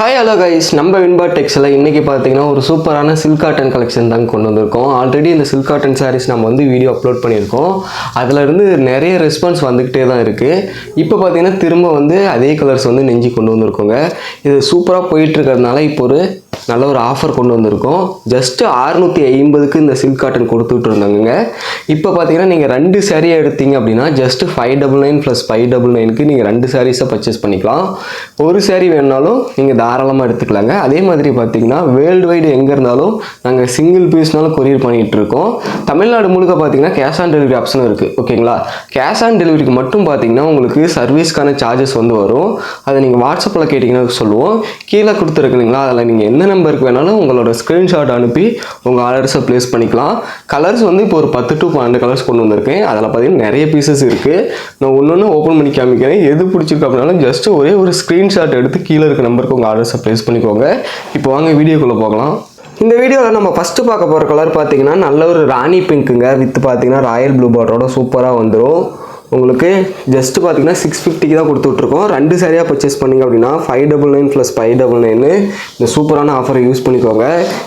Hi hello guys, நம்ம வின்பா டெக்ஸில் இன்றைக்கி பார்த்தீங்கன்னா ஒரு சூப்பரான சில்க் காட்டன் கலெக்ஷன் தாங்க கொண்டு வந்திருக்கோம். ஆல்ரெடி இந்த சில்க் காட்டன் சாரீஸ் நம்ம வந்து வீடியோ அப்லோட் பண்ணியிருக்கோம். அதிலிருந்து நிறைய ரெஸ்பான்ஸ் வந்துக்கிட்டே தான் இருக்குது. இப்போ பார்த்தீங்கன்னா திரும்ப வந்து அதே கலர்ஸ் வந்து நெஞ்சு கொண்டு வந்திருக்கோங்க. இது சூப்பராக போயிட்டுருக்கிறதுனால இப்போ ஒரு நல்ல ஒரு ஆஃபர் கொண்டு வந்திருக்கோம். ஜஸ்ட்டு 650க்கு இந்த சில்க் காட்டன் கொடுத்துட்டு இருந்தாங்க. இப்போ பார்த்தீங்கன்னா நீங்கள் 2 சாரியை எடுத்தீங்க அப்படின்னா ஜஸ்ட்டு 599 + 599க்கு நீங்கள் 2 சாரீஸை பர்ச்சேஸ் பண்ணிக்கலாம். ஒரு சாரீ வேணுனாலும் நீங்கள் தாராளமாக எடுத்துக்கலாங்க. அதே மாதிரி பார்த்தீங்கன்னா வேர்ல்டு வைடு எங்கே இருந்தாலும் நாங்கள் சிங்கிள் பீஸ்னாலும் கொரியர் பண்ணிகிட்டு இருக்கோம். தமிழ்நாடு முழுக்க பார்த்தீங்கன்னா கேஷ் ஆன் டெலிவரி ஆப்ஷனும் இருக்குது. ஓகேங்களா, கேஷ் ஆன் டெலிவரிக்கு மட்டும் பார்த்தீங்கன்னா உங்களுக்கு சர்வீஸ்க்கான சார்ஜஸ் வந்து வரும். அதை நீங்கள் வாட்ஸ்அப்பில் கேட்டிங்கன்னா சொல்லுவோம். கீழே கொடுத்துருக்கு இல்லைங்களா, அதில் நீங்கள் எந்த நம்பருக்கு வேணாலும் உங்களோட ஸ்க்ரீன்ஷாட் அனுப்பி உங்கள் ஆர்டர்ஸை ப்ளேஸ் பண்ணிக்கலாம். கலர்ஸ் வந்து இப்போ ஒரு 10 to 12 கலர்ஸ் கொண்டு வந்திருக்கேன். அதில் பார்த்தீங்கன்னா நிறைய பீசஸ் இருக்குது. நான் ஒன்று ஓப்பன் பண்ணி காமிக்கிறேன். எது பிடிச்சிருக்கு அப்படின்னாலும் ஜஸ்ட்டு ஒரே ஒரு ஸ்க்ரீன்ஷாட் எடுத்து கீழே இருக்க நம்பருக்கு உங்கள் ஆர்டர்ஸை ப்ளேஸ் பண்ணிக்கோங்க. இப்போ வாங்க வீடியோக்குள்ளே போகலாம். இந்த வீடியோவில் நம்ம ஃபஸ்ட்டு பார்க்க போகிற கலர் பார்த்தீங்கன்னா நல்ல ஒரு ராணி பிங்க்குங்க. வித் பார்த்தீங்கன்னா ராயல் ப்ளூ பார்டரோட சூப்பராக வந்துடும். உங்களுக்கு ஜஸ்ட்டு பார்த்தீங்கன்னா 650க்கு தான் கொடுத்துட்ருக்கோம். 2 சாரியாக பர்ச்சேஸ் பண்ணிங்க அப்படின்னா 599 + 599 இந்த சூப்பரான ஆஃபரை யூஸ் பண்ணிக்கோங்க.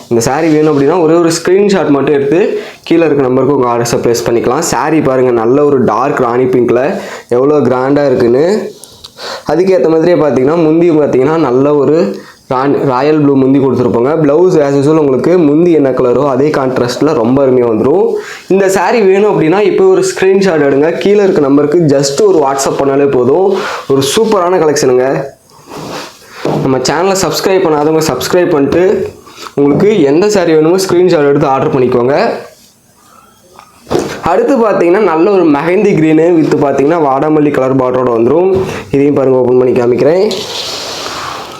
இந்த சாரீ வேணும் அப்படின்னா ஒரே ஒரு ஸ்க்ரீன்ஷாட் மட்டும் எடுத்து கீழே இருக்க நம்பருக்கு உங்கள் ஆர்டர்ஸை ப்ளேஸ் பண்ணிக்கலாம். சாரீ பாருங்கள், நல்ல ஒரு டார்க் ராணி பிங்க்கில் எவ்வளோ கிராண்டாக இருக்குன்னு. அதுக்கேற்ற மாதிரியே பார்த்தீங்கன்னா முந்தி பார்த்தீங்கன்னா நல்ல ஒரு ராயல் ப்ளூ முந்தி கொடுத்துருப்போங்க. ப்ளவுஸ் ஆஸ் யூஸ்வல் உங்களுக்கு முந்தி என்ன கலரோ அதே கான்ட்ராஸ்ட்டில் ரொம்ப அருமையாக வந்துடும். இந்த சாரீ வேணும் அப்படின்னா இப்போ ஒரு ஸ்க்ரீன்ஷாட் எடுங்க. கீழே இருக்க நம்பருக்கு ஜஸ்ட்டு ஒரு வாட்ஸ்அப் பண்ணாலே போதும். ஒரு சூப்பரான கலெக்ஷனுங்க. நம்ம சேனலை சப்ஸ்கிரைப் பண்ணாதவங்க சப்ஸ்கிரைப் பண்ணிட்டு உங்களுக்கு எந்த சாரீ வேணுமோ ஸ்க்ரீன்ஷாட் எடுத்து ஆர்டர் பண்ணிக்கோங்க. அடுத்து பார்த்தீங்கன்னா நல்ல ஒரு மெஹந்தி க்ரீனு வித் பார்த்தீங்கன்னா வாடாமல்லி கலர் பார்டரோட வந்துடும். இதையும் பாருங்கள், ஓப்பன் பண்ணி காமிக்கிறேன்.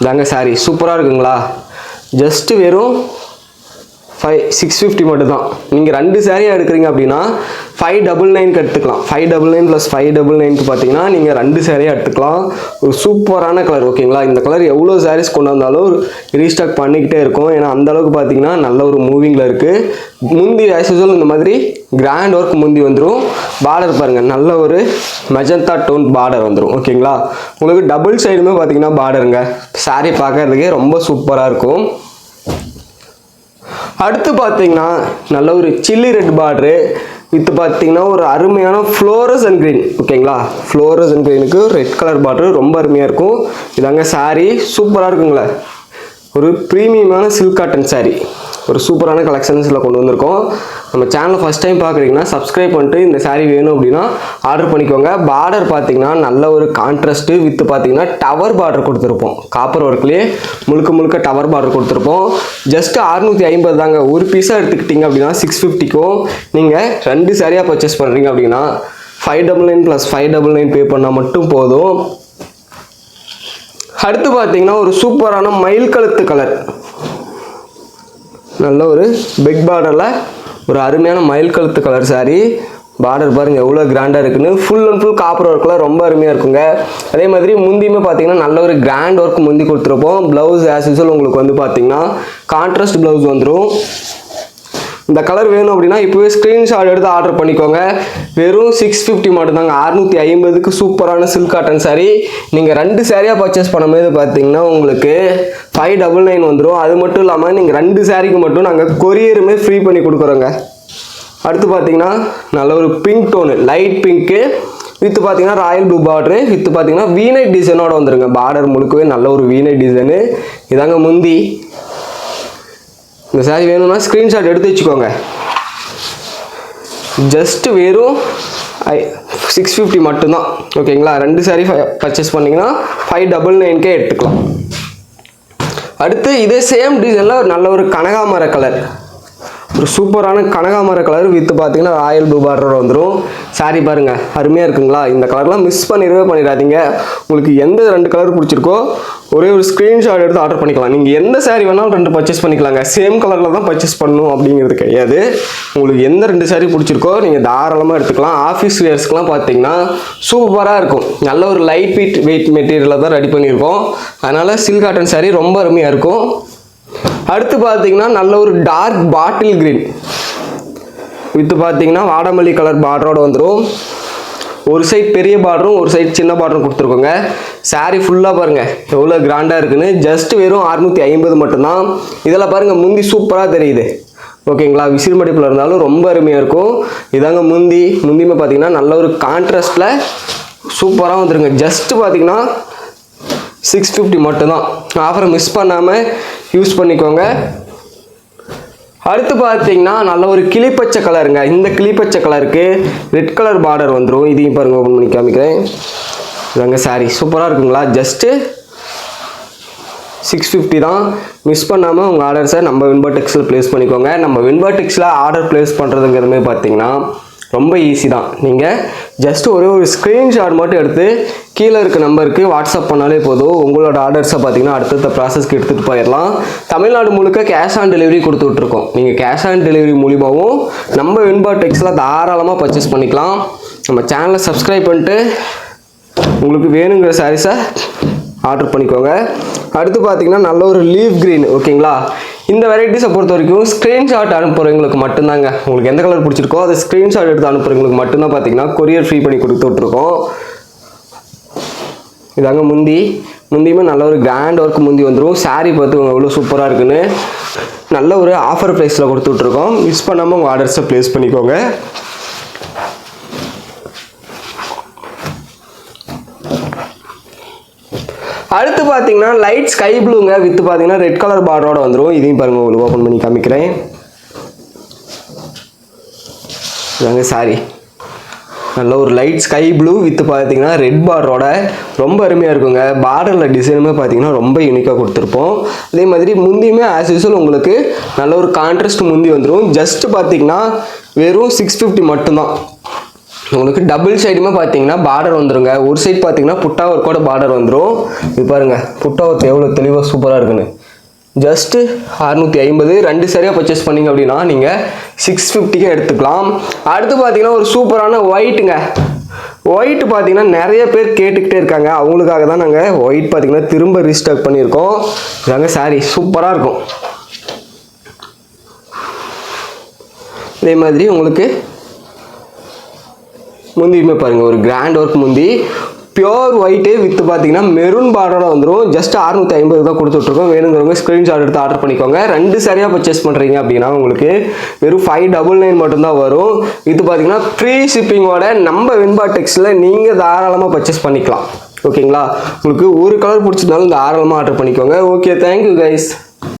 தாங்க சாரி சூப்பராக இருக்குங்களா. ஜஸ்ட்டு வெறும் 650 மட்டும் தான். நீங்கள் 2 சாரியாக எடுக்கிறீங்க அப்படின்னா 599க்கு எடுத்துக்கலாம். 599 + 599க்கு பார்த்தீங்கன்னா நீங்கள் 2 சாரியாக எடுத்துக்கலாம். ஒரு சூப்பரான கலர். ஓகேங்களா, இந்த கலர் எவ்வளோ சாரீஸ் கொண்டு வந்தாலும் ரீஸ்டாக் பண்ணிக்கிட்டே இருக்கும். ஏன்னா அந்தளவுக்கு பார்த்தீங்கன்னா நல்ல ஒரு மூவிங்கில் இருக்குது. முந்தி ஆஸ் யூசுவல் இந்த மாதிரி கிராண்ட் ஒர்க் முந்தி வந்துடும். பார்டர் பாருங்கள், நல்ல ஒரு மெஜந்தா டோன் பார்டர் வந்துடும். ஓகேங்களா, உங்களுக்கு டபுள் சைடுமே பார்த்தீங்கன்னா பார்டருங்க. சாரீ பார்க்கறதுக்கே ரொம்ப சூப்பராக இருக்கும். அடுத்து பார்த்தீங்கன்னா நல்ல ஒரு சில்லி ரெட் பார்டரு வித் பார்த்தீங்கன்னா ஒரு அருமையான ஃப்ளோரசன்ட் க்ரீன். ஓகேங்களா, ஃப்ளோரசன்ட் க்ரீனுக்கு ரெட் கலர் பார்டரு ரொம்ப அருமையாக இருக்கும். இதாங்க சாரீ சூப்பராக இருக்குங்களே. ஒரு ப்ரீமியமான சில்க் காட்டன் சாரீ ஒரு சூப்பரான கலெக்ஷன்ஸில் கொண்டு வந்திருக்கோம். நம்ம சேனலை ஃபஸ்ட் டைம் பார்க்குறீங்கன்னா சப்ஸ்கிரைப் பண்ணிட்டு இந்த சாரீ வேணும் அப்படின்னா ஆர்டர் பண்ணிக்கோங்க. பார்டர் பார்த்தீங்கன்னா நல்ல ஒரு கான்ட்ராஸ்ட்டு வித் பார்த்தீங்கன்னா டவர் பார்டர் கொடுத்துருப்போம். காப்பர் ஒர்க்லேயே முழுக்க டவர் பார்டர் கொடுத்துருப்போம். ஜஸ்ட்டு 650 தாங்க. ஒரு பீஸாக எடுத்துக்கிட்டிங்க அப்படின்னா 650க்கும் நீங்கள் 2 சாரியாக பர்ச்சேஸ் பண்ணுறீங்க அப்படின்னா 599 + 599 பே பண்ணால் மட்டும் போதும். அடுத்து பார்த்தீங்கன்னா ஒரு சூப்பரான மயில் கழுத்து கலர். நல்ல ஒரு பிக் பார்டரில் ஒரு அருமையான மயில் கழுத்து கலர் சாரீ. பார்டர் பாருங்கள் எவ்வளோ கிராண்டாக இருக்குன்னு. ஃபுல் அண்ட் ஃபுல் காப்பர் ஒர்க்கில் ரொம்ப அருமையாக இருக்குங்க. அதே மாதிரி முந்தியுமே பார்த்தீங்கன்னா நல்ல ஒரு கிராண்ட் ஒர்க் முந்தி கொடுத்துருப்போம். ப்ளவுஸ் ஆஸ் யூசுவல் உங்களுக்கு வந்து பார்த்தீங்கன்னா கான்ட்ராஸ்ட் ப்ளவுஸ் வந்துடும். இந்த கலர் வேணும் அப்படின்னா இப்போவே ஸ்க்ரீன்ஷாட் எடுத்து ஆர்டர் பண்ணிக்கோங்க. வெறும் 650 மட்டும்தாங்க. 650க்கு சூப்பரான சில்க் காட்டன் சாரீ. நீங்கள் 2 சாரியாக பர்ச்சேஸ் பண்ணும்போது பார்த்தீங்கன்னா உங்களுக்கு 599 வந்துடும். அது மட்டும் இல்லாமல் நீங்கள் 2 சாரிக்கு மட்டும் நாங்கள் கொரியருமே ஃப்ரீ பண்ணி கொடுக்குறோங்க. அடுத்து பார்த்தீங்கன்னா நல்ல ஒரு pink tone, light pink with பார்த்தீங்கன்னா ராயல் ப்ளூ பார்டரு வித் பார்த்தீங்கன்னா வீநைட் டிசைனோட வந்துருங்க. பார்டர் முழுக்கவே நல்ல ஒரு வீநைட் டிசைனு. இதாங்க முந்தி. இந்த சாரீ வேணும்னா ஸ்க்ரீன்ஷாட் எடுத்து வச்சுக்கோங்க. ஜஸ்ட்டு வெறும் 650 மட்டும்தான். ஓகேங்களா, 2 சாரீ பர்ச்சேஸ் பண்ணிங்கன்னா 599க்கே எடுத்துக்கலாம். அடுத்து இதே சேம் டிசைனில் நல்ல ஒரு கனகாமர கலர், ஒரு சூப்பரான கனகாமர கலர் வித் பார்த்தீங்கன்னா ராயல் ப்ளூ பார்டரோட வந்துடும். சாரீ பாருங்கள் அருமையாக இருக்குங்களா. இந்த கலர்லாம் மிஸ் பண்ணிடாதீங்க. உங்களுக்கு எந்த 2 கலர் பிடிச்சிருக்கோ ஒரே ஒரு ஸ்க்ரீன்ஷாட் எடுத்து ஆர்டர் பண்ணிக்கலாம். நீங்கள் எந்த சாரீ வேணாலும் 2 பர்ச்சேஸ் பண்ணிக்கலாங்க. சேம் கலரில் தான் பர்ச்சேஸ் பண்ணணும் அப்படிங்கிறது கிடையாது. உங்களுக்கு எந்த 2 சாரீ பிடிச்சிருக்கோ நீங்கள் தாராளமாக எடுத்துக்கலாம். ஆஃபீஸ் வேர்ஸ்க்குலாம் பார்த்தீங்கன்னா சூப்பராக இருக்கும். நல்ல ஒரு லைட் வெயிட் மெட்டீரியலில் தான் ரெடி பண்ணியிருக்கோம். அதனால் சில்க் காட்டன் சாரீ ரொம்ப அருமையாக இருக்கும். அடுத்து பார்த்தீங்கன்னா நல்ல ஒரு டார்க் பாட்டில் கிரீன் வித் பார்த்தீங்கன்னா வாடாமல்லி கலர் பார்டரோட வந்துடும். ஒரு சைட் பெரிய பார்டரும் ஒரு சைட் சின்ன பார்டரும் கொடுத்துருக்கோங்க. சாரீ ஃபுல்லாக பாருங்கள் எவ்வளோ கிராண்டாக இருக்குன்னு. ஜஸ்ட் வெறும் 650 மட்டும்தான். இதில் பாருங்கள் முந்தி சூப்பராக தெரியுது. ஓகேங்களா, விசிறி மடிப்பில் இருந்தாலும் ரொம்ப அருமையாக இருக்கும். இதாங்க முந்தியுமே பார்த்தீங்கன்னா நல்ல ஒரு கான்ட்ராஸ்டில் சூப்பராக வந்துருங்க. ஜஸ்ட்டு பார்த்தீங்கன்னா 650 மட்டும்தான். ஆஃபரை மிஸ் பண்ணாமல் யூஸ் பண்ணிக்கோங்க. அடுத்து பார்த்தீங்கன்னா நல்ல ஒரு கிளிப்பச்சை கலருங்க. இந்த கிளிப்பச்சை கலருக்கு ரெட் கலர் பார்டர் வந்துடும். இதையும் பாருங்கள், ஓப்பன் பண்ணி காமிக்கிறேன். இதாங்க சாரீ சூப்பராக இருக்குங்களா. ஜஸ்ட்டு 650 தான். மிஸ் பண்ணாமல் உங்கள் ஆர்டர்ஸை நம்ம வின்பாடெக்ஸில் ப்ளேஸ் பண்ணிக்கோங்க. நம்ம வின்பாடெக்ஸில் ஆர்டர் ப்ளேஸ் பண்ணுறதுங்கிறதுமே பார்த்தீங்கன்னா ரொம்ப ஈஸி தான். நீங்கள் ஜஸ்ட் ஒரே ஒரு ஸ்க்ரீன்ஷாட் மட்டும் எடுத்து கீழே இருக்க நம்பருக்கு வாட்ஸ்அப் பண்ணாலே போதும். உங்களோட ஆர்டர்ஸை பார்த்தீங்கன்னா அடுத்தடுத்த ப்ராசஸ்க்கு எடுத்துகிட்டு போயிடலாம். தமிழ்நாடு முழுக்க கேஷ் ஆன் டெலிவரி கொடுத்துட்ருக்கோம். நீங்கள் கேஷ் ஆன் டெலிவரி மூலிமாவும் நம்ம வின்பாடெக்ஸில் தாராளமாக பர்ச்சேஸ் பண்ணிக்கலாம். நம்ம சேனலை சப்ஸ்கிரைப் பண்ணிட்டு உங்களுக்கு வேணுங்கிற சாரீஸை ஆர்டர் பண்ணிக்கோங்க. அடுத்து பார்த்தீங்கன்னா நல்ல ஒரு லீஃப் க்ரீன். ஓகேங்களா, இந்த வெரைட்டிஸை பொறுத்த வரைக்கும் ஸ்க்ரீன்ஷாட் அனுப்புகிறவங்களுக்கு மட்டும்தாங்க. உங்களுக்கு எந்த கலர் பிடிச்சிருக்கோ அதை ஸ்க்ரீன்ஷாட் எடுத்து அனுப்புகிறவங்களுக்கு மட்டும்தான் பார்த்தீங்கன்னா கொரியர் ஃப்ரீ பண்ணி கொடுத்துட்ருக்கோம். இதாங்க முந்தியுமே நல்ல ஒரு கிராண்ட் ஒர்க் முந்தி வந்துடும். சாரீ பார்த்துக்கோங்க எவ்வளோ சூப்பராக இருக்குன்னு. நல்ல ஒரு ஆஃபர் ப்ரைஸில் கொடுத்துட்ருக்கோம். மிஸ் பண்ணாமல் உங்கள் ஆர்டர்ஸை ப்ளேஸ் பண்ணிக்கோங்க. அடுத்து பார்த்தீங்கன்னா லைட் ஸ்கை ப்ளூங்க வித் பார்த்தீங்கன்னா ரெட் கலர் பார்டரோட வந்துடும். இதையும் பாருங்கள், உங்களுக்கு ஓப்பன் பண்ணி காமிக்கிறேன். இதாங்க சாரி, நல்ல ஒரு லைட் ஸ்கை ப்ளூ வித் பார்த்தீங்கன்னா ரெட் பார்டரோட ரொம்ப அருமையாக இருக்குங்க. பார்டரில் டிசைனுமே பார்த்தீங்கன்னா ரொம்ப யூனிக்காக கொடுத்துருப்போம். அதே மாதிரி முந்தியுமே ஆஸ் யூஸ்வல் உங்களுக்கு நல்ல ஒரு கான்ட்ராஸ்ட் முந்தி வந்துடும். ஜஸ்ட் பார்த்தீங்கன்னா வெறும் 650 மட்டும்தான். உங்களுக்கு டபுள் சைடுமே பார்த்தீங்கன்னா பார்டர் வந்துருங்க. ஒரு சைடு பார்த்தீங்கன்னா புட்டா ஒர்க்கோட பார்டர் வந்துடும். இது பாருங்கள் புட்டா ஒர்க் எவ்வளோ தெளிவாக சூப்பராக இருக்குன்னு. ஜஸ்ட்டு 650. 2 சரியாக பர்ச்சேஸ் பண்ணிங்க அப்படின்னா நீங்கள் 650க்கு எடுத்துக்கலாம். அடுத்து பார்த்தீங்கன்னா ஒரு சூப்பரான ஒயிட்டுங்க. ஒயிட் பார்த்தீங்கன்னா நிறைய பேர் கேட்டுக்கிட்டே இருக்காங்க. அவங்களுக்காக தான் நாங்கள் ஒயிட் பார்த்தீங்கன்னா திரும்ப ரீஸ்டாக் பண்ணியிருக்கோம். இதாங்க சாரீ சூப்பராக இருக்கும். இதே மாதிரி உங்களுக்கு முந்தியுமே பாருங்கள் ஒரு கிராண்ட் ஒர்க் முந்தி பியோர் ஒயிட்டு வித் பார்த்தீங்கன்னா மெரூன் பார்டரோட வந்துடும். ஜஸ்ட் 650 தான் கொடுத்துட்ருக்கோம். வேணுங்கிறவங்க ஸ்க்ரீன்ஷாட் எடுத்து ஆர்டர் பண்ணிக்கோங்க. 2 சரியாக பர்ச்சேஸ் பண்ணுறீங்க அப்படின்னா உங்களுக்கு வெறும் 599 மட்டும்தான் வரும். இது பார்த்தீங்கன்னா ஃப்ரீ ஷிப்பிங்கோட நம்ம வின்பாடெக்ஸில் நீங்கள் தாராளமாக பர்ச்சேஸ் பண்ணிக்கலாம். ஓகேங்களா, உங்களுக்கு ஒரு கலர் பிடிச்சிருந்தாலும் தாராளமாக ஆர்டர் பண்ணிக்கோங்க. Okay, thank you guys.